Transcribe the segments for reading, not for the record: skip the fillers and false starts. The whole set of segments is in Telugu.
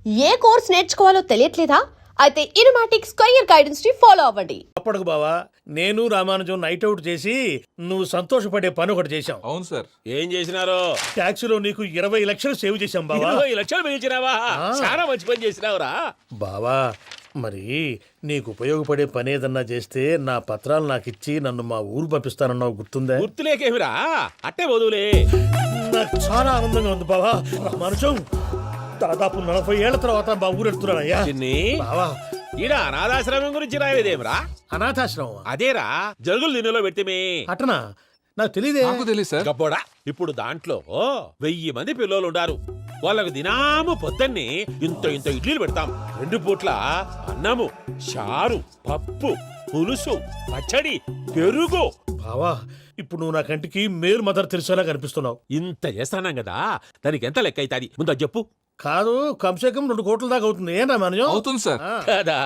ఏ కోర్స్ నేర్చుకోవాలో తెలియట్లేదా? అయితే ఇనుమాటిక్స్ కెరియర్ గైడెన్స్ ని ఫాలో అవ్వండి. అప్పటికి బావా నేను రామానుజం నైట్ అవుట్ చేసి నువ్వు సంతోషపడే పని ఒకటి చేశాం. అవును సార్. ఏం చేసినారో? ట్యాక్సీలో నీకు 20 లక్షలు సేవ్ చేశాం బావా. 20 లక్షలు మిగిల్చినావా? చాలా మంచి పని చేసినావురా బావా మరి నీకు ఉపయోగపడే పని ఏదన్నా చేస్తే నా పత్రాలు నాకు ఇచ్చి నన్ను మా ఊరు పంపిస్తానన్నావు, గుర్తుందా? గుర్తులేకేమిరా, అట్టే వదులే. నాకు చాలా ఆనందంగా ఉంది బావా. రామానుజం దాదాపు 40 ఏళ్ల తర్వాత మా ఊరు ఎడుతున్నానయ్యా. బావా ఈడ అనాథాశ్రమం గురించి రావేదేమిరా? అనాథాశ్రమం అదేరా జరుగులు దీనిలో పెడితేమే. అటనా? నాకు తెలియదే. నాకు తెలియదు సార్. గబ్బోడా, ఇప్పుడు దాంట్లో 1000 మంది పిల్లలు ఉండారు. వాళ్ళకు దినాము పొద్దున్నే ఇంత ఇంత ఇడ్లీలు పెడతాం. 2 పూట్ల అన్నము, చారు, పప్పు, పులుసు, పచ్చడి, పెరుగు. బావా ఇప్పుడు నువ్వు నా కంటికి మేరు మదర్ తెరిసేలా కనిపిస్తున్నావు. ఇంత చేస్తానం కదా, దానికి ఎంత లెక్క అవుతుంది ముందు అది చెప్పు. కాదు, కంసే కం 2 కోట్ల దాకా అవుతుంది. ఏం రామానుజం? అవుతుంది సార్. కదా,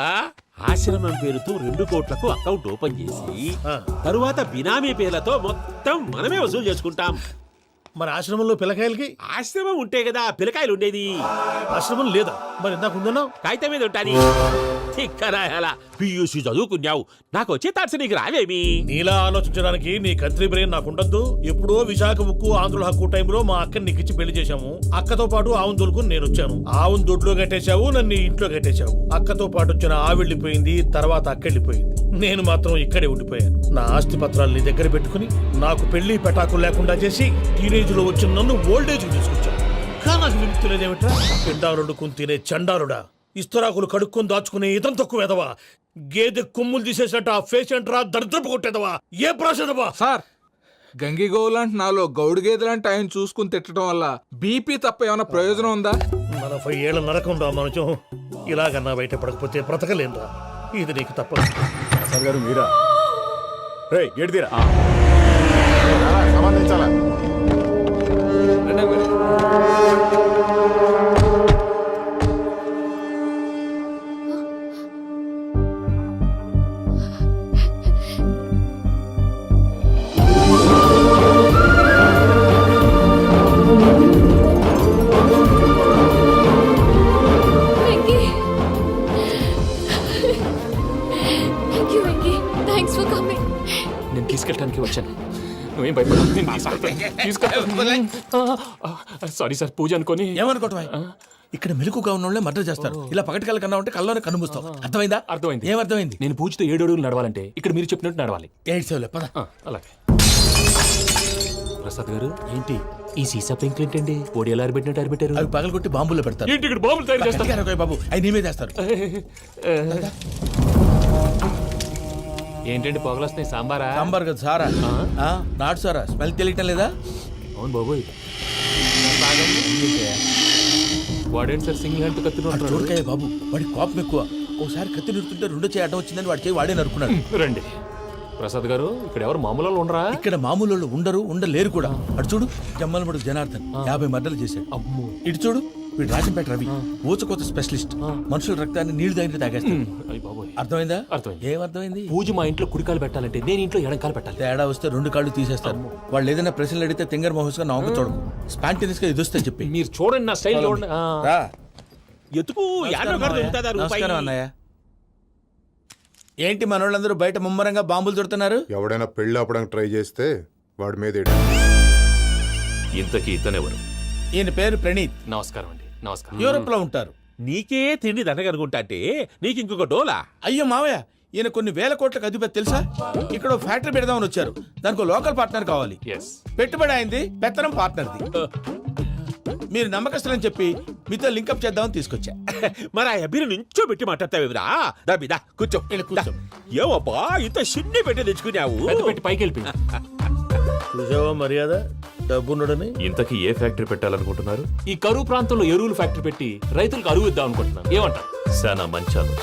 ఆశ్రమం పేరుతో 2 కోట్లకు అకౌంట్ ఓపెన్ చేసి తరువాత బినామీ పేర్లతో మొత్తం మనమే వసూలు చేసుకుంటాం. మరి ఆశ్రమంలో పిల్లకాయలకి? ఆశ్రమం ఉంటే కదా పిల్లకాయలు ఉండేది. ఆశ్రమం లేదా? మరి ఇందాక ఉందన్నావు. కాగితం మీద ఉంటాని. తిక్కరాయాలా, పియూసీ చదువుకున్నావు, నాకు వచ్చే తాట్స్ నీకు రావేమి? నీలా ఆలోచించడానికి నీ కత్రి బ్రెయిన్ నాకు ఉండద్దు. ఎప్పుడో విశాఖ ఉక్కు ఆంధ్రుల హక్కు టైంలో మా అక్కని నీకిచ్చి పెళ్లి చేశాము. అక్కతో పాటు ఆవును దొడుకుని నేను వచ్చాను. ఆవును దొడ్లో కట్టేశావు, నన్ను ఇంట్లో కట్టేశావు. అక్కతో పాటు వచ్చిన ఆవిళ్ళిపోయింది, తర్వాత అక్కెళ్ళిపోయింది. నేను మాత్రం ఇక్కడే ఉండిపోయాను. నా ఆస్తి పత్రాలు నీ దగ్గర పెట్టుకుని నాకు పెళ్లి పెటాకులు లేకుండా చేసి టీనేజ్ లో వచ్చిన నన్ను ఓల్డేజ్ తీసుకొచ్చాను. కానీ నాకు విముక్తులేదేమిట్రా? పిండారుడుకుని తినే చండారుడా, ఇస్తరాకులు కడుక్కొని దాచుకునే ఇతం తక్కువ ఎదవా, గేదె కొమ్ములు తీసేసట ఆ పేషెంట్ రా దరిద్రపు కొట్టేదవా, ఏ ప్రాసెదవా? సార్, గంగిగోవులాంటి నాలో గౌడు గేదెలాంటి ఆయన చూసుకుని తిట్టడం వల్ల బీపీ తప్ప ఏమైనా ప్రయోజనం ఉందా? 40 ఏళ్ల నరకం రా మనచం. ఇలాగన్నా బయటపడకపోతే బ్రతకలేనురా. ఇది నీకు తప్పదు. సార్ గారు మీరా? రే గేట్ తీరా, సంబంధించాలా? నేను తీసుకెళ్ళడానికి వచ్చాను. నువ్వేం సారీ సార్, పూజ అనుకోని. ఏమనుకోవటం? ఇక్కడ మెలకుగా ఉన్న వాళ్ళే మర్డర్ చేస్తారు. ఇలా పగటి కళ్ళ కన్నా ఉంటే కళ్ళలోనే కనుమూస్తావు. అర్థమైందా? అర్థమైంది. ఏమర్థమైంది? నేను పూజతో 7 అడుగులు నడవాలంటే ఇక్కడ మీరు చెప్పినట్టు నడవాలి. 8 సేవలే పద. అలాగే. ప్రసాద్ గారు, ఏంటి ఈ సీసా పెంకులు ఏంటండి? పొడి ఎలా అరబెట్టినట్టు అరబెట్టారు? అవి పగలగొట్టి బాంబుల్లో పెడతారు. ఏంటి ఇక్కడ బాంబులు తయారు చేస్తారు? గట్టిగా బాబు, అవి నీమే చేస్తారు. ఏంటండి పొగలొస్తున్నాయి? సాంబారా? సాంబార్ కదా సారా. నాటు సారా. స్మెల్ తెలియటం లేదా? అవును బాబోయ్. వాడేంటి సార్ సింగిల్ హ్యాండ్ కత్తి చూడకాయ బాబు, వాడి కోపం ఎక్కువ. ఒకసారి కత్తి నిరుతుంటే 2 చేయి అడ్డం వచ్చిందని వాడి చేయి వాడే నరుకున్నాడు. రండి ప్రసాద్ గారు, ఇక్కడ ఎవరు మామూలు వాళ్ళు ఉండరా? ఇక్కడ మామూలు వాళ్ళు ఉండరు, ఉండలేరు కూడా. అటు చూడు, జమ్మలమడుగు జనార్దన్ 50 మర్డర్లు చేశాడు. అమ్మో. ఇటు చూడు, వీడు రాజంపేట రవి ఊచకోత స్పెషలిస్ట్. మనుషుల రక్తాన్ని నీళ్లు దగ్గర తాగేస్తాడు. అర్థమైందా? అర్థమైంది. ఏమర్థమైంది? పూజ మా ఇంట్లో కుడికాలు పెట్టాలంటే నేను ఇంట్లో ఎడంకాలు పెట్టాలి. తేడా వస్తే 2 కాళ్ళు తీసేస్తారు. వాళ్ళు ఏదైనా ప్రశ్నలు అడిగితే తింగర్ మహోస్ గా నవ్వు చూడకు. స్పాంటినియస్ గా ఇది వస్తే చెప్పి. మీరు చూడండి నా స్టైల్. ఎతుకు నమస్కారం అన్నయ్య. ఏంటి మనోళ్ళందరూ బయట ముమ్మరంగా బాంబులు చుడుతున్నారు? ఎవడైనా పెళ్లి ఆపడానికి ట్రై చేస్తే వాడి మీద ఇంతకీ ఇతనెవరు? ఈయన పేరు ప్రణీత్. నమస్కారం అండి. నమస్కారం. యూరోప్ లో ఉంటారు. నీకే తిండి దండగనుకుంటా అంటే నీకు ఇంకొక డోలా? అయ్యో మావయ్య, ఈయన కొన్ని వేల కోట్లకు అధిపతి తెలుసా? ఇక్కడ ఫ్యాక్టరీ పెడదామని వచ్చారు. దానికి లోకల్ పార్ట్నర్ కావాలి. పెట్టుబడి అయింది, పెత్తనం పార్ట్నర్ది. మీరు నమ్మకస్తులని చెప్పి మీతో లింకప్ చేద్దామని తీసుకొచ్చా. మరి ఆ అబ్బిని నుంచో పెట్టి మాట్లాడతావేమిరా? దాబిదా కూర్చో. కూర్చో. ఏవబ్బా ఇంత చిన్ని పెట్టి తెచ్చుకున్నావు? పెట్టి పైకి వెళ్ళి చూసావా మర్యాద, డబ్బున్నడని. ఇంతకీ ఏ ఫ్యాక్టరీ పెట్టాలనుకుంటున్నారు? ఈ కరువు ప్రాంతంలో ఎరువులు ఫ్యాక్టరీ పెట్టి రైతులకు అరువు ఇద్దాం అనుకుంటున్నాను. ఏమంటారు? శానా మంచాలు.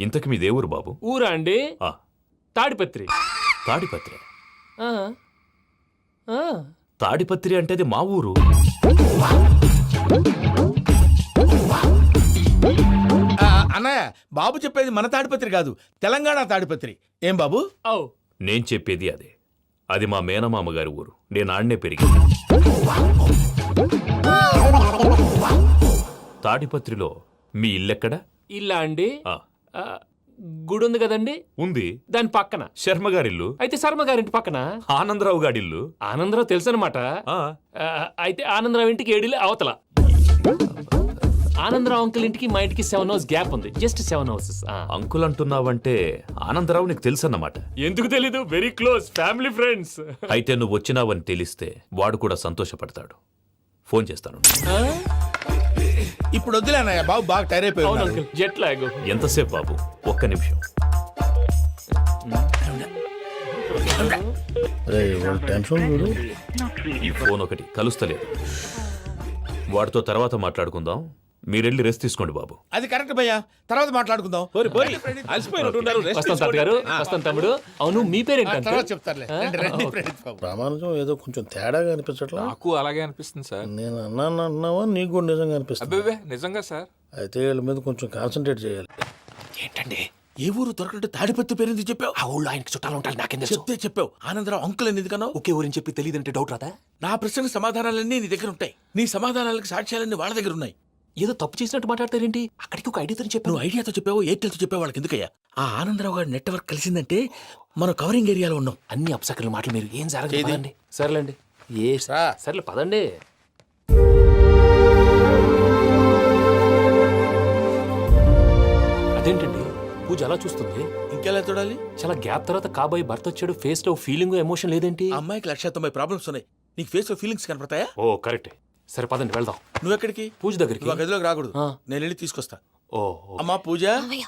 ఇంతకి మీ దేవురు బాబు? ఊరా అండి? తాడిపత్రి. తాడిపత్రి? తాడిపత్రి అంటే అది మా ఊరు. అన్నయ్య, బాబు చెప్పేది మన తాడిపత్రి కాదు, తెలంగాణ తాడిపత్రి. ఏం బాబు? నేను చెప్పేది అదే. అది మా మేనమామ గారి ఊరు. నేను ఆడనే పెరిగింది. తాడిపత్రిలో మీ ఇల్లెక్కడ? ఇల్లా అండి ఆ, ఆ, గుడి ఉంది కదండి ఉంది. దాని పక్కన. శర్మ గారిల్లు. అయితే శర్మ గారింటి పక్కన ఆనందరావు గారిల్లు. ఆనందరావు తెలుసు అనమాట. ఆ, అయితే ఆనందరావు ఇంటికి 7 అవతల. ఆనందరావు అంకుల్ ఇంటికి మా ఇంటికి 7 hours గ్యాప్ ఉంది. Just 7 houses. అంకుల్ అంటున్నావంటే ఆనందరావు నీకు తెలుసన్నమాట. ఎందుకు తెలీదు? Very close family friends. అయితే నువ్వు వచ్చినావని తెలిస్తే వాడు కూడా సంతోషపడతాడు. ఫోన్ చేస్తాను. ఇప్పుడు వద్దులే అన్నయ్య, బాబు బాగా టైర్ అయిపోయి అవును ఉన్నాడు. Uncle, jet lag. ఎంతసేపు బాబు? ఒక్క నిమిషం. ఈ ఫోన్ ఒకటి కలుస్తలేదు. వాడితో తర్వాత మాట్లాడుకుందాం. మీరెళ్ళి రెస్ట్ తీసుకోండి బాబు. అది కరెక్ట్ భయ్యా, తర్వాత మాట్లాడుకుందాం. అలసిపోయినట్టున్నారు, rest వస్తాం తాత గారు, వస్తాం తమ్ముడు. అవును, మీ పేరేంటి తర్వాత అంకుల్? చెప్తారులే. రండి, రండి, ప్రణీత్ బాబు. ప్రామాణికం ఏదో కొంచెం తేడాగా అనిపించట్లా. నాకు అలాగే అనిపిస్తుంది సార్. నేను అన్నావా నీకు కూడా నిజంగా అనిపిస్తుంది? అబ్బే నిజంగా సార్. అయితే వీళ్ళ మీద కొంచెం కాన్సన్ట్రేట్ చేయాలి. ఏంటండి ఏ ఊరు దొరకట్టు తాడిపత్రి పేరు ఎందుకు చెప్పావు? ఆ ఊళ్ళో ఆయనకి చుట్టాలు ఉంటారు, నాకేం తెలుసు? చెప్తే చెప్పావు. ఆనందరావు అంకుల్ అని ఎందుకన్నావు? ఒకే ఊరిని చెప్పి తెలియదంటే డౌట్ రాదా? నా ప్రశ్నకు సమాధానాలన్నీ నీ దగ్గర ఉంటాయి. నీ సమాధానాలకు సాక్ష్యాలన్నీ వాళ్ళ దగ్గర ఉన్నాయి. ఏదో తప్పు చేసినట్టు మాట్లాడతారేంటి? అక్కడికి ఒక ఐడియాతో చెప్పాను. నువ్వు ఐడియాతో చెప్పావు, ఎయిర్టెల్తో చెప్పావు, వాళ్ళకి ఎందుకయ్యా? ఆ ఆనందరావు గారి నెట్వర్క్ కలిసిందంటే మనం కవరింగ్ ఏరియాలో ఉన్నాం. అన్ని అప్సకర్ల మాటలు మీరు ఏం చేది. జరగదండి. సర్లేండి. సర్లే పదండి. అదేంటండి పూజ అలా చూస్తుంది? ఇంకెలా చూడాలి? చాలా గ్యాప్ తర్వాత కాబోయే భర్త వచ్చాడు, ఫేస్ లో ఫీలింగ్ ఎమోషన్ లేదేంటి? ఆ అమ్మాయికి 190 ప్రాబ్లమ్స్ ఉన్నాయి. నీకు ఫేస్ లో ఫీలింగ్స్ కనపడతాయా? ఓ కరెక్ట్. సరే పదండి వెళ్దాం. నువ్వెక్కడికి? పూజ దగ్గరికి. నువ్వు ఆ గదిలోకి రాకూడదు. ఆ. నేను వెళ్ళి తీసుకొస్తా. ఓ అమ్మా పూజ, మావయ్య,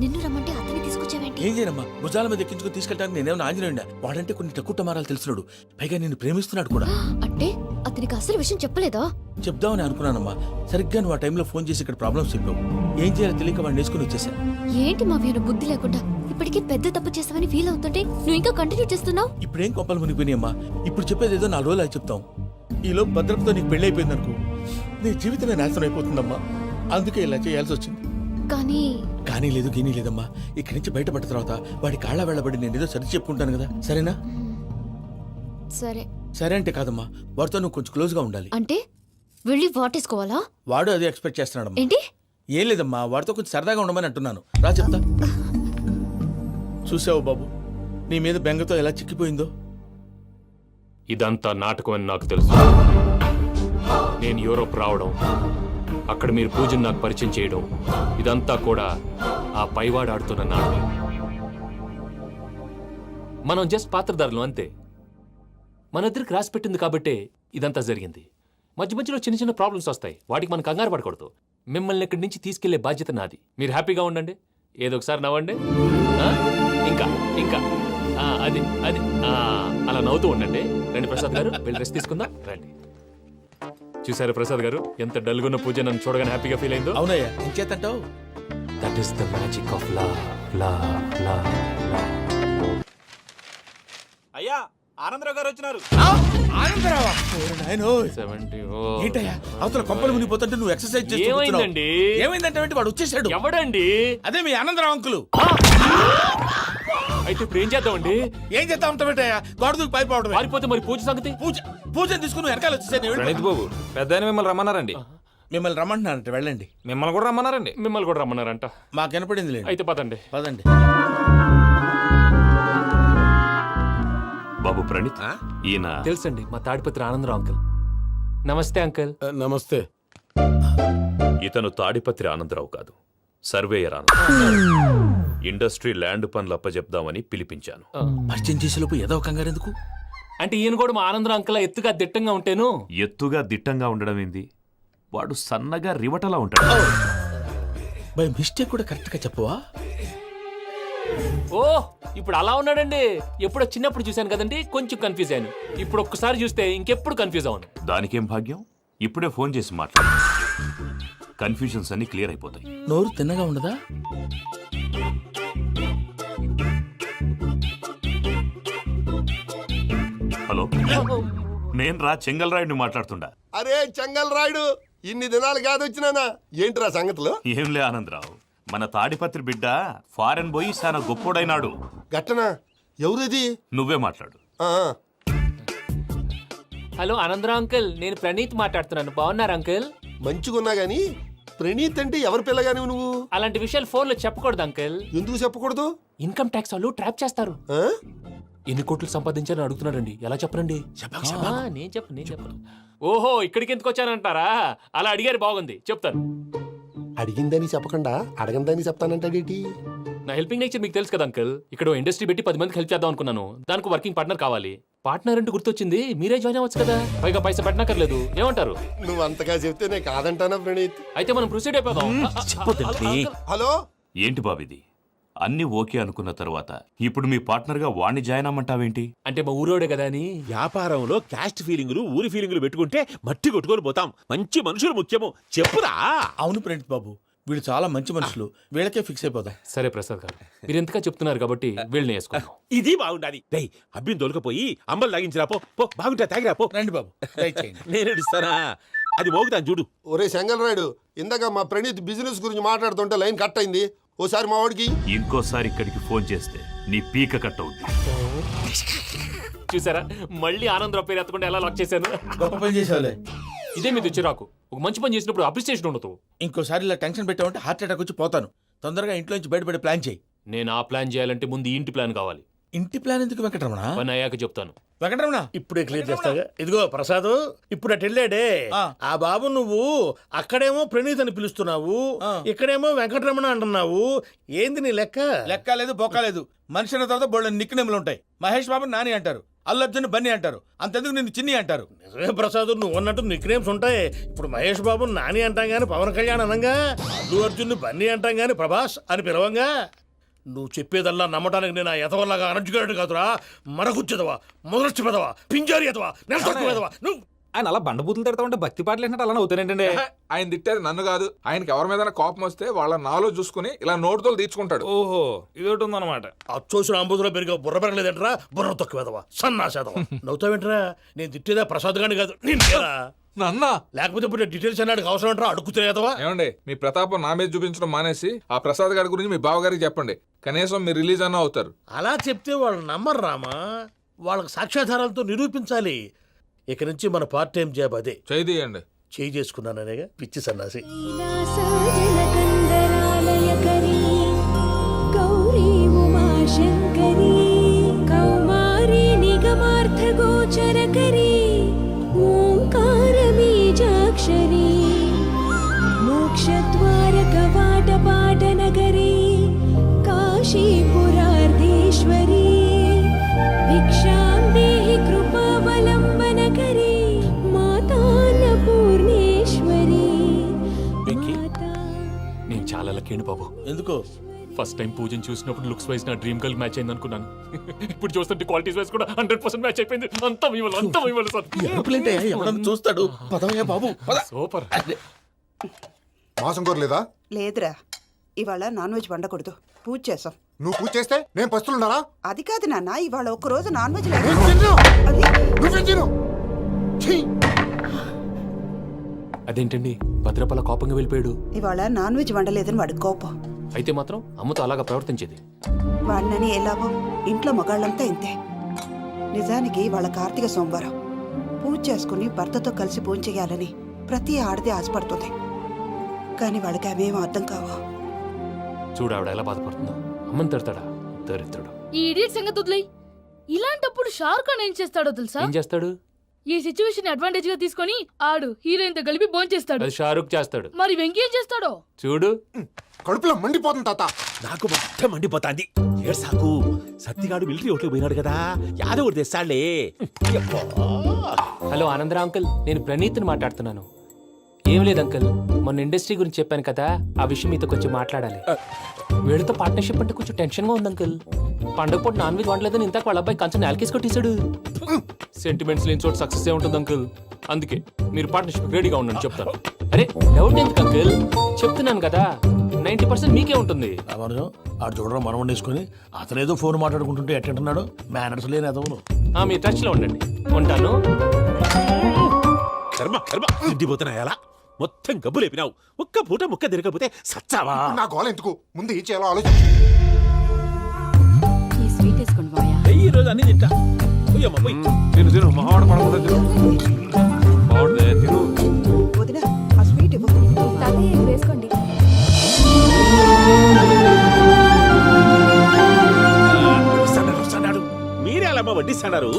నిన్ను రమ్మంటే అతన్ని తీసుకొచ్చావేంటి? ఏం చేయనమ్మా? భుజాల మీద ఎక్కించుకుని తీసుకెళ్ళడానికి నేనేమన్నా ఆంజనేయుడా? వాడంటే కొన్ని తక్కువ టమారాలు తెలిసినాడు, పైగా నిన్ను ప్రేమిస్తున్నాడు కూడా. అంటే అతనికి అసలు విషయం చెప్పలేదా? చెప్దామని అనుకున్నానమ్మా. సరిగ్గా నువ్వు ఆ టైంలో ఫోన్ చేసి ఇక్కడ ప్రాబ్లమ్స్ చెప్పావు. ఏం చేయాలో తెలియక వాడిని వేసుకుని వచ్చేసా. ఏంటి మావయ్య బుద్ధి లేకుండా? ఇప్పటికీ పెద్ద తప్పు చేసావని ఫీల్ అవుతుంటే నువ్వు ఇంకా కంటిన్యూ చేస్తున్నావు. ఇప్పుడేం కొప్పలు మునిగిపోయినాయమ్మా. ఇప్పుడు చెప్పేది ఏదో 4 రోజులు అది చెప్తాం. ఈలో భద్రతతో నీకు పెళ్లి అయిపోయింది అనుకో, నీ జీవితమే నాశనం అయిపోతుందమ్మా. అందుకే ఇలా చేయాల్సి వచ్చింది. కానీ లేదు గీనీ లేదమ్మా. ఇక్కడి నుంచి బయటపడ్డ తర్వాత వాడి కాళ్ళ వెళ్ళబడి నేను ఏదో సరి చెప్పుకుంటాను కదా, సరేనా? సరే. సరే అంటే కాదమ్మా, వాడితో నువ్వు కొంచెం క్లోజ్ గా ఉండాలి. అంటే వెళ్ళి వాటేసుకోవాలా? వాడు అదే ఎక్స్పెక్ట్ చేస్తున్నాడమ్మా. ఏంటి? ఏం లేదమ్మా, వాడితో కొంచెం సరదాగా ఉండమని అంటున్నాను. రా చెప్తా. చూసావు బాబు, నీ మీద బెంగతో ఎలా చిక్కిపోయిందో. ఇదంతా నాటకం అని నాకు తెలుసు. నేను యూరోప్ రావడం, అక్కడ మీరు పూజను నాకు పరిచయం చేయడం, ఇదంతా కూడా ఆ పైవాడు ఆడుతున్న నాటకం. మనం జస్ట్ పాత్రధారులు అంతే. మన ఇద్దరికి రాసి పెట్టింది కాబట్టే ఇదంతా జరిగింది. మధ్య మధ్యలో చిన్న చిన్న ప్రాబ్లమ్స్ వస్తాయి, వాటికి మనం కంగారు పడకూడదు. మిమ్మల్ని ఇక్కడి నుంచి తీసుకెళ్లే బాధ్యత నాది. మీరు హ్యాపీగా ఉండండి, ఏదో ఒకసారి నవ్వండి. ఆ? ఇంకా ఇంకా అది అది అలా నవ్వుతూ ఉండండి. రండి ప్రసాద్ గారు, వెళ్ళి రెస్ట్ తీసుకుందాం. రండి. చూసారు ప్రసాద్ గారు, ఎంత డల్గున్న పూజ నన్ను చూడగానే హ్యాపీగా ఫీల్ అయిందో. అవునయ్యా, ఇంకేతంటావు? That is the magic of love. అయ్యా, ఆనందరావు గారు వచ్చినారు. ఆనందరావా? ఓరి నాయనో. 70. ఏంటయ్యా, అవతల కొంపలు మునిగిపోతుంటే నువ్వు ఎక్సర్సైజ్ చేస్తూ కూర్చున్నావు. ఏమైందండి? ఏమైందంటే వాడు వచ్చేసాడు. ఎవడండి? అదే మీ ఆనందరావు అంకులు. అయితే ఇప్పుడు ఏం చేద్దామండి? ఏం చేస్తా ఉంటావేటయ్యా, గోడ దూకి పైపోవడమే. పారిపోతే మరి పూజ సంగతి? పూజ తీసుకుని వెనకాల వచ్చేసాను. ప్రణీత్ బాబు, పెద్ద ఆయన మిమ్మల్ని రమ్మన్నారండి. మిమ్మల్ని రమ్మంటున్నారంట, వెళ్ళండి. మిమ్మల్ని కూడా రమ్మన్నారండి. మిమ్మల్ని కూడా రమ్మన్నారంట. మాకు వినపడింది లేదు. అయితే పదండి. పదండి. బాబు ప్రణీత్, ఈయన తెలుసండి, మా తాడిపత్రి ఆనందరావు అంకుల్. నమస్తే అంకుల్. నమస్తే. ఇతను తాడిపత్రి ఆనందరావు కాదు, సర్వేయర్ ఆనందరావు. ఇండస్ట్రీ ల్యాండ్ పనులు అప్పచెప్దామని పిలిపించాను. పరిచయం చేసేలోపు ఏదో కంగారు ఎందుకు? అంటే ఈయన కూడా మా ఆనందరావు అంకుల్ ఎత్తుగా దిట్టంగా ఉంటాను. ఎత్తుగా దిట్టంగా ఉండడం ఏంది? వాడు సన్నగా రివటలా ఉంటాడు. బై మిస్టేక్ కూడా కరెక్ట్ గా చెప్పవా? ఓ ఇప్పుడు అలా ఉన్నాడండి. ఎప్పుడో చిన్నప్పుడు చూశాను కదండి, కొంచెం కన్ఫ్యూజ్ అయ్యాను. ఇప్పుడు ఒక్కసారి చూస్తే ఇంకెప్పుడు కన్ఫ్యూజ్ అవును. దానికేం భాగ్యం, ఇప్పుడే ఫోన్ చేసి మాట్లాడు. కన్ఫ్యూజన్స్ అన్ని క్లియర్ అయిపోతాయి. నోరు తిన్నగా ఉండదా? హలో, నేను రా చెంగల్రాయుడిని మాట్లాడుతుండా. అరే చెంగల్ రాయుడు, ఇన్ని దినాలు కాదు వచ్చినానా? ఏంట్రా సంగతులు? ఏంలే ఆనందరావు, మన తాడిపత్రి బిడ్డ ఫారెన్ పోయి చాలా గొప్పోడైనాడు. గట్టనా? ఎవరిది? నువ్వే మాట్లాడు. హలో ఆనందరావు అంకుల్, నేను ప్రణీత్ మాట్లాడుతున్నాను. బాగున్నారు అంకుల్? మంచిగున్నా గాని ప్రణీత్ అంటే ఎవరి పిల్లగాని నువ్వు? అలాంటి విషయాలు ఫోన్లో చెప్పకూడదు అంకుల్. ఎందుకు చెప్పకూడదు? ఇన్కమ్ ట్యాక్స్ వాళ్ళు ట్రాప్ చేస్తారు. ఆ? ఎన్ని కోట్లు సంపాదించాలని అడుగుతున్నాడండి. ఎలా చెప్పరండి? నేను చెప్పను. ఓహో, ఇక్కడికి ఎందుకు వచ్చానంటారా? అలా అడిగారు, బాగుంది, చెప్తాను. అడిగిందని చెప్పకుండా అడగందని చెప్తానంటాడేటి? నా హెల్పింగ్ నేచర్ మీకు తెలుసు కదా అంకుల్. ఇక్కడ ఇండస్ట్రీ పెట్టి 10 మందికి హెల్ప్ చేద్దాం అనుకున్నాను. దానికి వర్కింగ్ పార్ట్నర్ కావాలి. పార్ట్నర్ అంటే గుర్తొచ్చింది, మీరే జాయిన్ అవ్వచ్చు కదా. పైగా పైసా పెట్టనక్కర్లేదు. ఏమంటారు? నువ్వు అంతగా చెప్తే నేను కాదంటానా ప్రణీత్? అయితే మనం ప్రొసీడ్ అయిపోదాం. హలో, ఏంటి బాబిది? అన్ని ఓకే అనుకున్న తర్వాత ఇప్పుడు మీ పార్ట్నర్గా వాణ్ణి జాయిన్ అమ్మంటావేంటి? అంటే మా ఊరోడే కదా అని. వ్యాపారంలో క్యాస్ట్ ఫీలింగులు, ఊరి ఫీలింగులు పెట్టుకుంటే మట్టి కొట్టుకొని పోతాం. మంచి మనుషులు ముఖ్యము. చెప్పురా. అవును ప్రణీత్ బాబు, వీళ్ళు చాలా మంచి మనుషులు. వీళ్ళకే ఫిక్స్ అయిపోదాం. సరే ప్రసాద్ గారు, మీరు ఎంతగా చెప్తున్నారు కాబట్టి వీళ్ళని వేసుకుందాం. ఇది బాగుండాలి. డై అబ్బిని దొలకపోయి అంబలు తాగించిరా పో. పో బాగుంటా తాగిరా పో. రండి బాబు, దయచేయండి. నేను ఇస్తానా? అది మోగుతాను చూడు. ఒరే చెంగల్ రాయుడు, ఇందాక మా ప్రణీత్ బిజినెస్ గురించి మాట్లాడుతుంటే లైన్ కట్ అయింది. ఓసారి మా వాడికి ఇంకోసారి ఇక్కడికి ఫోన్ చేస్తే నీ పీక కట్ అవుద్ది. చూసారా, మళ్ళీ ఆనందరావు పేరు ఎత్తకుండా ఎలా లాక్ చేశాను. గొప్ప పని చేసేవాళ్ళే. ఇదే మీద చిరాకు. ఒక మంచి పని చేసినప్పుడు అప్రిసియేషన్ ఉండదు. ఇంకోసారి ఇలా టెన్షన్ పెట్టామంటే హార్ట్ అటాక్ వచ్చి పోతాను. తొందరగా ఇంట్లో నుంచి బయటపడే ప్లాన్ చేయి. నేను ఆ ప్లాన్ చేయాలంటే ముందు ఈ ఇంటి ప్లాన్ కావాలి. ఇంటి ప్లాన్ ఎందుకు వెంకటరమణ? పని అయ్యాక చెప్తాను. వెంకటరమణ, ఇప్పుడే క్లియర్ చేస్తాగా. ఇదిగో ప్రసాద్, ఇప్పుడు అటు వెళ్ళాడే ఆ. ఆ బాబు, నువ్వు అక్కడేమో ప్రణీత్ అని పిలుస్తున్నావు, ఆ. ఇక్కడేమో వెంకటరమణ అంటున్నావు. ఏంది నీ లెక్క? లెక్క లేదు, బొక్క లేదు. మనిషి అన్న తర్వాత బోళ్ళ నిక్నెములు ఉంటాయి. మహేష్ బాబు నాని అంటారు, అల్లు అర్జున్ బన్నీ అంటారు, అంతెందుకు నిన్ను చిన్ని అంటారు. నిజమే ప్రసాద్, నువ్వు అన్నట్టు నిక్నేమ్స్ ఉంటాయి. ఇప్పుడు మహేష్ బాబు నాని అంటాం గాని పవన్ కళ్యాణ్ అనంగా, అల్లు అర్జున్ బన్నీ అంటాం గాని ప్రభాస్ అని పిలవంగా. నువ్వు చెప్పేదల్లా నమ్మటానికి నేను ఎతవల్లాగా అనర్జుకేటెడ్ కాదురా. మరగుచ్చదవా, మొదలచ్చి పెదవా, పింజారి ఎదవా, నెలసొక్కుదవా నువ్వు. ఆయన అలా బండబూతులు తిడతా ఉంటే భక్తి పాటలు ఏంటంటే అలా అవుతానంటే. ఆయన తిట్టేది నన్ను కాదు. ఆయనకి ఎవరి మీద కోపం వస్తే వాళ్ళ నాలో చూసుకుని ఇలా నోటుతో తీర్చుకుంటాడు. ఓహో, ఇదొకటి ఉందన్నమాట. అచ్చోసిన అంబుధులో పెరిగా బుర్ర పెరగలేదంటరా, బుర్ర తొక్కువేదవా, సన్నాసేదవా. నవ్వుతావేంట్రా? నేను తిట్టేదా ప్రసాద్ గాని కాదు, నేనేరా. నన్న లేకపోతే ఇప్పుడు డీటెయిల్స్ అన్నాడు అవసరం అంటారా? అడుగుతాయేదవా? ఏమండి, మీ ప్రతాపం నా మీద చూపించడం మానేసి ఆ ప్రసాద్ గారి గురించి మీ బావగారికి చెప్పండి. కనీసం మీరు రిలీజ్ అన్న అవుతారు. అలా చెప్తే వాళ్ళు నమ్మరు రామా. వాళ్ళకి సాక్ష్యాధారాలతో నిరూపించాలి. ఇక నుంచి మన పార్ట్ టైం జాబ్ అదే. చేయండి. చేయి చేసుకున్నాననేగా పిచ్చి సన్నాసి. మోక్షద్వారకవాటపాటనగరీ కాశీపురార్ధేశ్వరీ భిక్షాం దేహి కృపావలంబనకరీ మాతాన్నపూర్ణేశ్వరీ. నేను చాలా లక్కీ బాబు. ఎందుకు? ఫస్ట్ టైం పూజను చూసినప్పుడు లుక్స్ వైజ్ నా డ్రీమ్ గర్ల్ మ్యాచ్ అయింది అనుకున్నాను. ఇప్పుడు చూస్తుంటే క్వాలిటీస్ వైజ్ కూడా 100% మ్యాచ్ అయిపోయింది. అంతా ఇవ్వాలి సార్. ఎవడన్నా చూస్తాడు. పదవయ్యా బాబు, పద. సూపర్. మాసం కోరలేదా? లేదురా, ఇవాళ నాన్ వెజ్ వండకూడదు. పూజ చేసాం. నువ్వు పూజ చేస్తే నేను పస్తులున్నారా? అది కాదు నాన్న, ఇవాళ ఒక్కరోజు నాన్ వెజ్ అదేంటండి భద్రపల కోపంగా వెళ్ళిపోయాడు? ఇవాళ నాన్ వెజ్ వండలేదని వాడి కోపం. అయితే మాత్రం అమ్మతో అలాగా ప్రవర్తించేది. వాడినని ఎలాగో ఇంట్లో మగాళ్ళంతా ఇంతే. నిజానికి వాళ్ళ కార్తీక సోమవారం పూజ చేసుకుని భర్తతో కలిసి పూజ చేయాలని ప్రతి ఆడది ఆశపడుతుంది. కానీ వాడికి అవేం అర్థం కావు. చూడు ఆవిడ ఎలా బాధపడుతుందో. అమ్మని తిడతాడా దరిద్రుడు. ఈ ఇడియట్ సంగతి వదిలేయ్. ఇలాంటప్పుడు షారుఖ్ ఖాన్ ఏం చేస్తాడో తెలుసా? ఏం చేస్తాడు? ఈ సిచ్యువేషన్ అడ్వాంటేజ్ గా తీసుకొని ఆడు హీరోయిన్ తో కలిపి బోన్ చేస్తాడు. అది షారుఖ్ చేస్తాడు. మరి వెంకీ ఏం చేస్తాడో చూడు. కడుపులో మండిపోతుంది తాత. నాకు మొత్తం మండిపోతాంది. ఏడ్సాకు. సత్తిగాడు మిలిటరీ ఓట్లకు పోయినాడు కదా, యాదవ్ ఒకటి తెస్తాడులే. హలో ఆనందరా అంకుల్, నేను ప్రణీత్ని మాట్లాడుతున్నాను. ఏం లేదు అంకుల్, మొన్న ఇండస్ట్రీ గురించి చెప్పాను కదా, ఆ విషయం మీతో కొంచెం మాట్లాడాలి. వీళ్ళతో పార్ట్నర్షిప్ అంటే కొంచెం టెన్షన్ గా ఉంది అంకుల్. పండగ పూట నాన్ వెజ్ వండలేదని ఇంతకు వాళ్ళ అబ్బాయి కంచెం నేలకేసి కొట్టేశాడు. సెంటిమెంట్స్ లేని చోట సక్సెస్ ఏ ఉంటుంది అంకుల్. అందుకే మీరు పార్ట్నర్షిప్ రెడీగా ఉండండి, చెప్తాను. అరే డౌట్ ఎందుకు అంకుల్, చెప్తున్నాను కదా 90% మీకే ఉంటుంది. రామానుజం ఆడు చూడడం మనం వండేసుకొని అతనేదో ఫోన్ మాట్లాడుకుంటుంటే ఎట్టంటున్నాడు. మేనర్స్ లేని అదవును. మీ టచ్ లో ఉండండి, ఉంటాను. కర్మ కర్మ తిండిపోతున్నా ఎలా మొత్తం గబ్బు లేపినావు. ఒక్క పూట ముక్క తిరగకపోతే సచ్చావా? నా గోల ఎందుకు? ముందు ఏం చేయాలో ఆలోచించు. ఈ స్వీట్ వేసుకోండి బాయా. ఈ రోజు అన్ని తింటా. పోయమ్మ పోయి. తిను మహావాడ పడకుండా తిను. వదినా, ఆ స్వీట్ ఇవ్వు. తాతయ్య వేసుకో. తీసుకోండి. వస్తాడు. మీరే అలా వడ్డిస్తాడారు.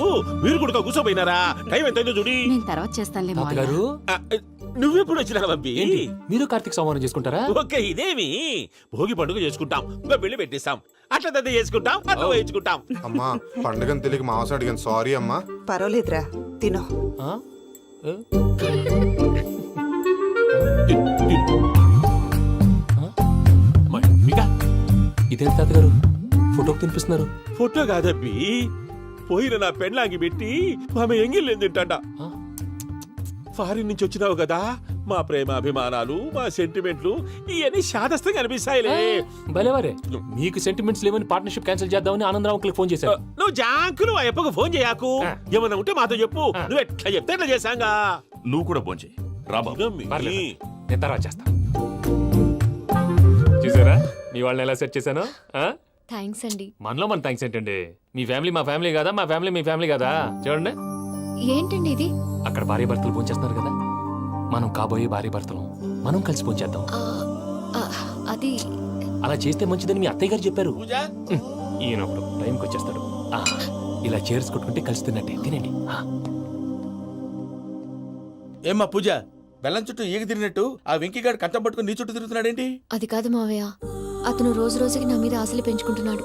మీరు కూడా కూర్చోపోయినారా? టైం ఎంతైందో చూడి. నేను తర్వాత చేస్తానులే మావయ్య. తాతగారు ఆ, నువ్వెప్పుడు వచ్చినా బంపి? ఏంటి మీరు కార్తీక్ సంహారం చేసుకుంటారా? ఓకే, ఇదేమి భోగి పండుగ చేసుకుంటాం, ఇంకా పెళ్లి పెట్టిస్తాం, అట్లా దద్ద చేసుకుంటాం, అట్లా వేయించుకుంటాం. అమ్మా పండుగని తెలియక మాంసం అడిగాను సారీ అమ్మా. పర్వాలేదురా తినో. ఆ? ఏ? ఇంకా ఇదేంటి తాతగారు ఫోటోకి తినిపిస్తున్నారు? ఫోటో కాదబ్బి, పోయిన నా పెళ్ళాంగి పెట్టి ఆమె ఎంగిల్లేం తింటాడ. ఆ? ఫారిన్ నుంచి వచ్చినావు కదా, మా ప్రేమ అభిమానాలు, మా సెంటిమెంట్లు ఇవన్నీ శాదస్తంగా అనిపిస్తాయిలే. భలేవారే, మీకు సెంటిమెంట్స్ లేవని పార్ట్నర్షిప్ క్యాన్సిల్ చేద్దామని ఆనందరావు అంకుల్కి ఫోన్ చేశారు. నువ్వు జాంకులు ఆ అప్పకు ఫోన్ చేయకు. ఏమన్నా ఉంటే మాతో చెప్పు. నువ్వు ఎట్లా చెప్తే ఎట్లా చేశాంగా. నువ్వు కూడా ఫోన్ చేయి రాబా. పర్లేదు, నేను తర్వాత చేస్తా. చూసారా మీ వాళ్ళని ఎలా సెట్ చేశాను? థ్యాంక్స్ అండి. మనలో మన థ్యాంక్స్ ఏంటండి? మీ ఫ్యామిలీ మా ఫ్యామిలీ కదా, మా ఫ్యామిలీ మీ ఫ్యామిలీ కదా. చూడండి, ఏంటండి ఇది? అక్కడ భార్య భర్తలు పోంచేస్తున్నారు కదా, మనం కాబోయే భార్య భర్తలు మనం కలిసి పోంచేద్దాం. ఆ, అది అలా చేస్తే మంచిదని మీ అత్తయ్య గారు చెప్పారు. పూజ ఈయన ఒకడు టైంకి వచ్చేస్తాడు. ఇలా చేర్స్ కొట్టుకుంటే కలిసి తిన్నట్టే తినండి. ఏమ్మా పూజ, బెల్లం చుట్టూ ఈగ తిరిగినట్టు ఆ వెంకీగాడు కంచం పట్టుకుని నీ చుట్టూ తిరుగుతున్నాడేంటి? అది కాదు మావయ్య, అతను రోజు రోజుకి నా మీద ఆశలు పెంచుకుంటున్నాడు.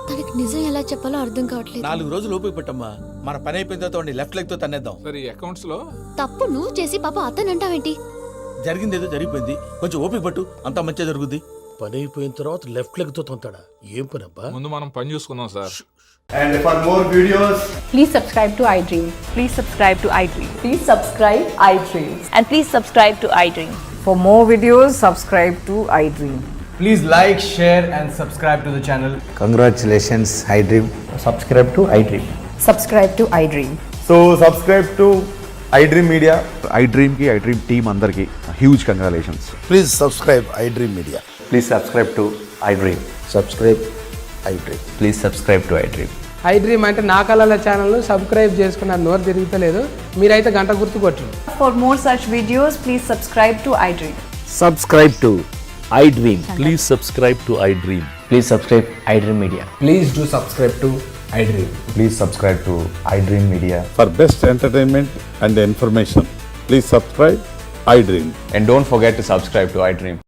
తనకి నిజం ఎలా చెప్పాలో అర్థం కావట్లేదు. 4 రోజులు ఓపిక పట్టమ్మా, మన పని అయిపోయిన తర్వాత వాడిని లెఫ్ట్ లెగ్ తో తన్నేద్దాం. సరే అకౌంట్స్ లో తప్పు నువ్వు చేసి పాప అతను అంటావేంటి? జరిగిందేదో జరిగిపోయింది, కొంచెం ఓపిక పట్టు, అంతా మంచిగా జరుగుద్ది. పని అయిపోయిన తర్వాత లెఫ్ట్ లెగ్ తో తొంతాడా? ఏం పని అబ్బా? ముందు మనం పని చూసుకుందాం sir. And for more videos, Please subscribe to iDream. Please subscribe to iDream. Please subscribe iDream. And please subscribe to iDream. For more videos, subscribe to iDream. Please like, share and subscribe to the channel. Congratulations, iDream. Subscribe to iDream. Subscribe to iDream. So subscribe to iDream Media. iDream ki iDream team andarki huge congratulations. please subscribe iDream Media. Please subscribe to iDream. Subscribe iDream. Please subscribe to iDream. iDream అంటే నా కళల ఛానల్ సబ్స్క్రైబ్ చేసుకున్న నోరు తిరుగుతలేదు. మీరైతే గంట గుర్తు కొట్టండి. For more such videos, please subscribe to iDream. Subscribe to iDream. Please subscribe to iDream. Please subscribe iDream Media. Please do subscribe to iDream. Please subscribe to iDream Media. For best entertainment and information, please subscribe iDream. And don't forget to subscribe to iDream.